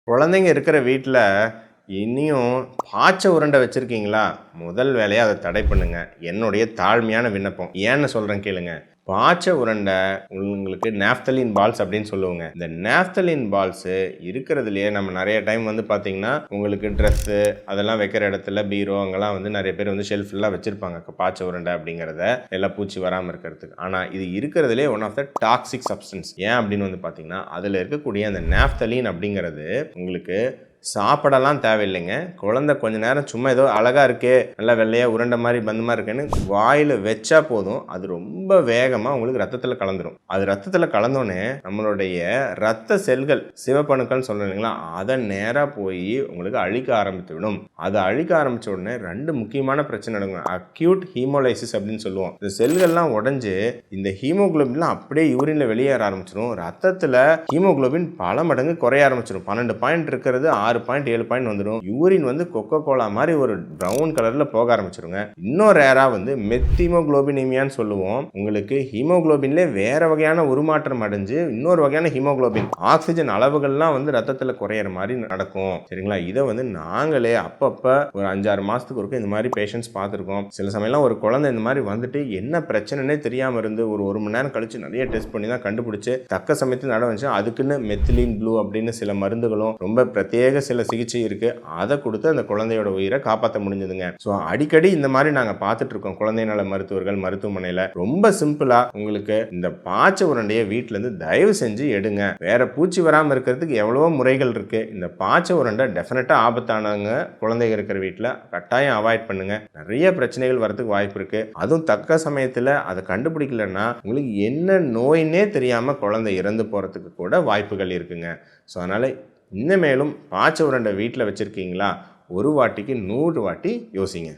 குழந்தைங்க இருக்கிற வீட்டில் இனியும் பாய்ச்ச உருண்டை வச்சுருக்கீங்களா? முதல் வேலையாக அதை தடை பண்ணுங்க. என்னுடைய தாழ்மையான விண்ணப்பம். ஏன்னு சொல்கிறேன் கேளுங்க. பாய்ச்ச உருண்டை உங்களுக்கு நாப்தலின் பால்ஸ் அப்படின்னு சொல்லுவோங்க. இந்த நாப்தலின் பால்ஸு இருக்கிறதுலையே நம்ம நிறைய டைம் வந்து பார்த்தீங்கன்னா உங்களுக்கு ட்ரெஸ்ஸு அதெல்லாம் வைக்கிற இடத்துல பீரோ அங்கெல்லாம் வந்து நிறைய பேர் வந்து ஷெல்ஃபெல்லாம் வச்சுருப்பாங்க பாய்ச்ச உருண்டை அப்படிங்கிறத எல்லாம் பூச்சி வராமல் இருக்கிறதுக்கு. ஆனால் இது இருக்கிறதுலே one of the toxic substance. ஏன் அப்படின்னு வந்து பார்த்தீங்கன்னா அதில் இருக்கக்கூடிய அந்த நாப்தலின் அப்படிங்கிறது உங்களுக்கு சாப்பிடலாம் தேவையில்லைங்க. குழந்தை கொஞ்ச நேரம் சும்மா ஏதோ அழகாக இருக்கே, நல்லா வெள்ளையாக உருண்டை மாதிரி பந்து மாதிரி இருக்கேன்னு வாயில் வச்சா போதும், அது ரொம்ப வேகமாக உங்களுக்கு ரத்தத்தில் கலந்துரும். அது ரத்தத்தில் கலந்தோடனே நம்மளுடைய ரத்த செல்கள் சிவப்பணுக்கள்னு சொல்கிறோம் இல்லைங்களா, அதை நேராக போய் உங்களுக்கு அழிக்க ஆரம்பித்து விடும். அதை அழிக்க ஆரம்பித்த உடனே ரெண்டு முக்கியமான பிரச்சனை நடக்கும். அக்யூட் ஹீமோலைசிஸ் அப்படின்னு சொல்லுவோம். இந்த செல்கள்லாம் உடஞ்சி இந்த ஹீமோகுளோபின்லாம் அப்படியே யூரினில் வெளியேற ஆரம்பிச்சிடும். ரத்தத்தில் ஹீமோகுளோபின் பல மடங்கு குறைய ஆரம்பிச்சிடும். 12 பாயிண்ட் இருக்கிறது 6 பாயிண்ட் 7 பாயிண்ட் வந்துடும். யூரின் வந்து கொக்கோ கோலா மாதிரி ஒரு ப்ரௌன் கலர்ல போக ஆரம்பிச்சிருங்க. இன்னும் ரேரா வந்து மெத்திமோகுளோபினிமியான்னு சொல்லுவோம். உங்களுக்கு ஹீமோகுளோபின்ல வேற வகையான உருமாற்றம் அடைஞ்சு இன்னொரு வகையான ஹீமோகுளோபின் ஆக்சிஜன் அளவுகள்லாம் வந்து ரத்தத்துல குறையிற மாதிரி நடக்கும். சரிங்களா? இதை வந்து நாங்களே அப்பப்ப ஒரு 5-6 மாசத்துக்கு ஒருக்க இந்த மாதிரி பேஷண்ட்ஸ் பார்த்துருக்கோம். சில சமயம்லாம் ஒரு குழந்தை இந்த மாதிரி வந்துட்டு என்ன பிரச்சனைனே தெரியாம இருந்து ஒரு மணி நேரம் கழிச்சு நிறைய டெஸ்ட் பண்ணி தான் கண்டுபிடிச்சு தக்க சமயத்தில் நட வந்துச்சு. அதுக்குன்னு மெத்திலின் ப்ளூ அப்படின்னு சில மருந்துகளும் ரொம்ப பிரத்யேக சில சிகிச்சை இருக்கு. அதை கொடுத்து அந்த குழந்தையோட உயிரை காப்பாற்ற முடிஞ்சதுங்க. ஸோ அடிக்கடி இந்த மாதிரி நாங்கள் பார்த்துட்டு இருக்கோம். குழந்தை நல மருத்துவர்கள் மருத்துவமனையில் ரொம்ப சிம்பிளா உங்களுக்கு இந்த பாய்ச்ச உருண்டையை வீட்டில இருந்து தயவு செஞ்சு எடுங்க. வேற பூச்சி வராமல் இருக்கிறதுக்கு எவ்வளவோ முறைகள் இருக்கு. இந்த பாய்ச்ச உருண்டை டெஃபினட்டா ஆபத்தானவங்க குழந்தைங்க இருக்கிற வீட்டில் கட்டாயம் அவாய்ட் பண்ணுங்க. நிறைய பிரச்சனைகள் வரதுக்கு வாய்ப்பு இருக்கு. அதுவும் தக்க சமயத்தில் அதை கண்டுபிடிக்கலன்னா உங்களுக்கு என்ன நோயினே தெரியாம குழந்தை இறந்து போறதுக்கு கூட வாய்ப்புகள் இருக்குங்க. ஸோ அதனால இன்னமேலும் பாய்ச்ச உருண்டை வீட்டில் வச்சுருக்கீங்களா? ஒரு வாட்டிக்கு 100 வாட்டி யோசிங்க.